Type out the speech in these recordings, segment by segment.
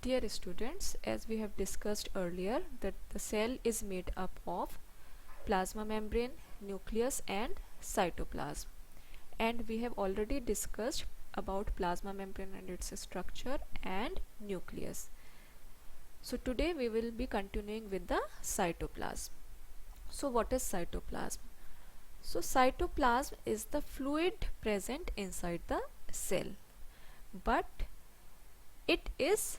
Dear students, as we have discussed earlier, that the cell is made up of plasma membrane, nucleus and cytoplasm. And we have already discussed about plasma membrane and its structure and nucleus. So today we will be continuing with the cytoplasm. So what is cytoplasm? So cytoplasm is the fluid present inside the cell, but it is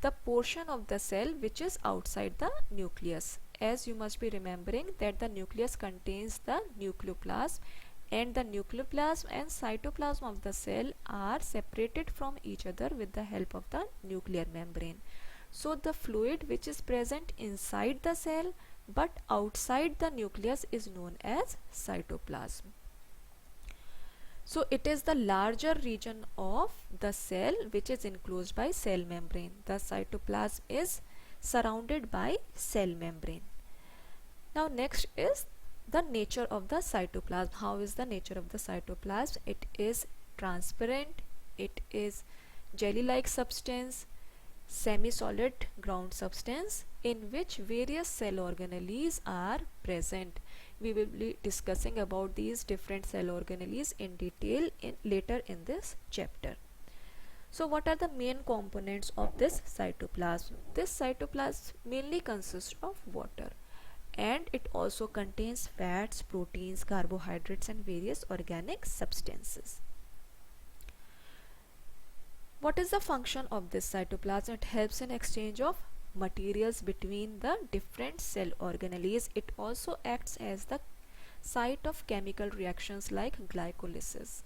the portion of the cell which is outside the nucleus. As you must be remembering that the nucleus contains the nucleoplasm, and the nucleoplasm and cytoplasm of the cell are separated from each other with the help of the nuclear membrane. So the fluid which is present inside the cell but outside the nucleus is known as cytoplasm. So it is the larger region of the cell which is enclosed by cell membrane. The cytoplasm is surrounded by cell membrane. Now next is the nature of the cytoplasm. How is the nature of the cytoplasm? It is transparent, it is jelly-like substance, semi-solid ground substance in which various cell organelles are present. We will be discussing about these different cell organelles in detail later in this chapter. So what are the main components of this cytoplasm? This cytoplasm mainly consists of water, and it also contains fats, proteins, carbohydrates and various organic substances. What is the function of this cytoplasm? It helps in exchange of materials between the different cell organelles. It also acts as the site of chemical reactions like glycolysis.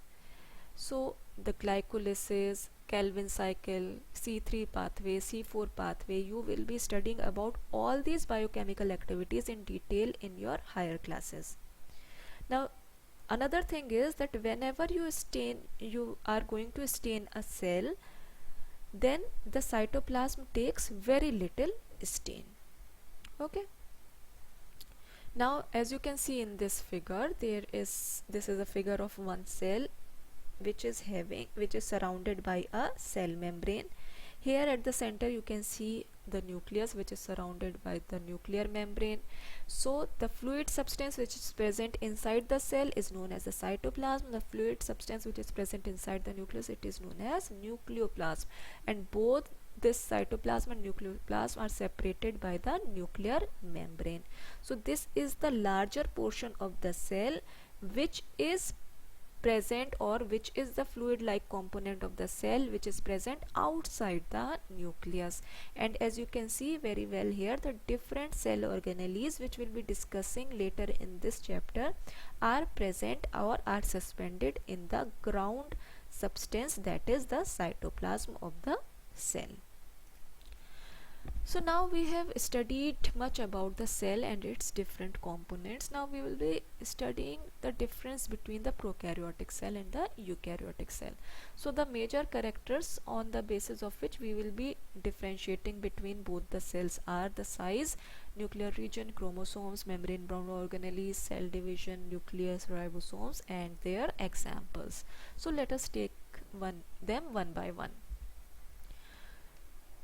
So the glycolysis, Calvin cycle, C3 pathway, C4 pathway, you will be studying about all these biochemical activities in detail in your higher classes. Now another thing is that whenever you are going to stain a cell, then the cytoplasm takes very little stain. Okay. Now as you can see in this figure, this is a figure of one cell which is surrounded by a cell membrane. Here at the center you can see the nucleus which is surrounded by the nuclear membrane. So the fluid substance which is present inside the cell is known as the cytoplasm. The fluid substance which is present inside the nucleus, it is known as nucleoplasm, and both this cytoplasm and nucleoplasm are separated by the nuclear membrane. So this is the larger portion of the cell which is present, or which is the fluid like component of the cell which is present outside the nucleus. And as you can see very well here, the different cell organelles which we'll be discussing later in this chapter are present or are suspended in the ground substance, that is the cytoplasm of the cell. So now we have studied much about the cell and its different components. Now we will be studying the difference between the prokaryotic cell and the eukaryotic cell. So the major characters on the basis of which we will be differentiating between both the cells are the size, nuclear region, chromosomes, membrane bound organelles, cell division, nucleus, ribosomes and their examples. So let us take them one by one.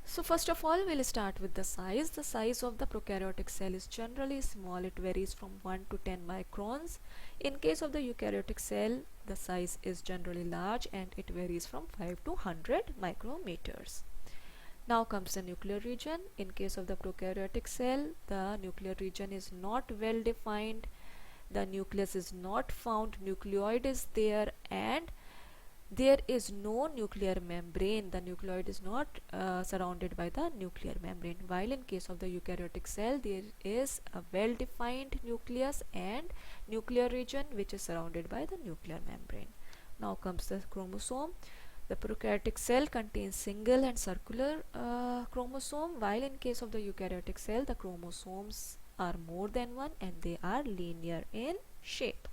So first of all, we'll start with the size. The size of the prokaryotic cell is generally small. It varies from 1 to 10 microns. In case of the eukaryotic cell, the size is generally large and it varies from 5 to 100 micrometers. Now comes the nuclear region. In case of the prokaryotic cell, the nuclear region is not well defined. The nucleus is not found. Nucleoid is there and there is no nuclear membrane. The nucleoid is not surrounded by the nuclear membrane, while in case of the eukaryotic cell there is a well defined nucleus and nuclear region which is surrounded by the nuclear membrane. Now comes the chromosome. The prokaryotic cell contains single and circular chromosome, while in case of the eukaryotic cell the chromosomes are more than one and they are linear in shape.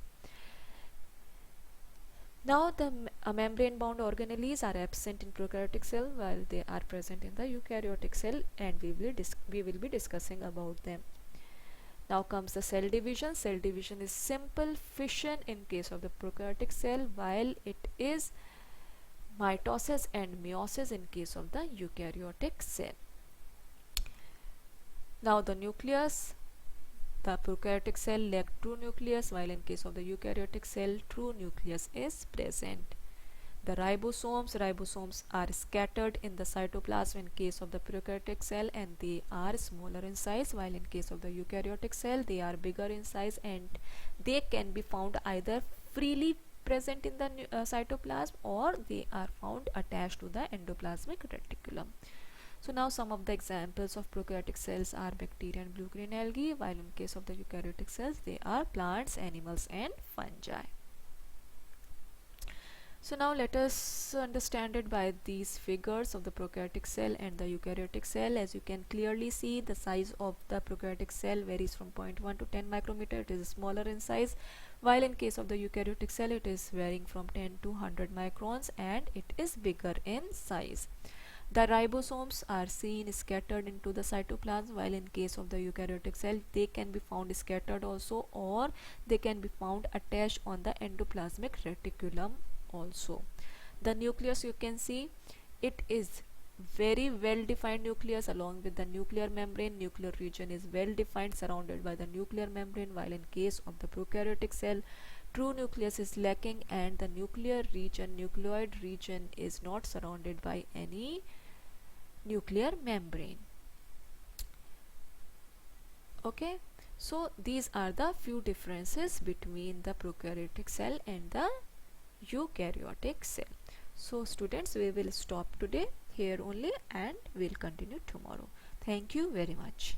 Now the membrane bound organelles are absent in prokaryotic cell while they are present in the eukaryotic cell, and we will be discussing about them. Now comes the cell division. Cell division is simple fission in case of the prokaryotic cell, while it is mitosis and meiosis in case of the eukaryotic cell. Now the nucleus, the prokaryotic cell lack true nucleus, while in case of the eukaryotic cell true nucleus is present. The ribosomes are scattered in the cytoplasm in case of the prokaryotic cell, and they are smaller in size, while in case of the eukaryotic cell they are bigger in size, and they can be found either freely present in the cytoplasm, or they are found attached to the endoplasmic reticulum. So now some of the examples of prokaryotic cells are bacteria and blue-green algae, while in case of the eukaryotic cells they are plants, animals and fungi. So now let us understand it by these figures of the prokaryotic cell and the eukaryotic cell. As you can clearly see, the size of the prokaryotic cell varies from 0.1 to 10 micrometer. It is smaller in size, while in case of the eukaryotic cell it is varying from 10 to 100 microns, and it is bigger in size. The ribosomes are seen scattered into the cytoplasm, while in case of the eukaryotic cell they can be found scattered also, or they can be found attached on the endoplasmic reticulum also. The nucleus, you can see it is very well defined nucleus along with the nuclear membrane. Nuclear region is well defined, surrounded by the nuclear membrane, while in case of the prokaryotic cell true nucleus is lacking, and the nucleoid region is not surrounded by any nuclear membrane. Okay, so these are the few differences between the prokaryotic cell and the eukaryotic cell. So students, we will stop today here only and we'll continue tomorrow. Thank you very much.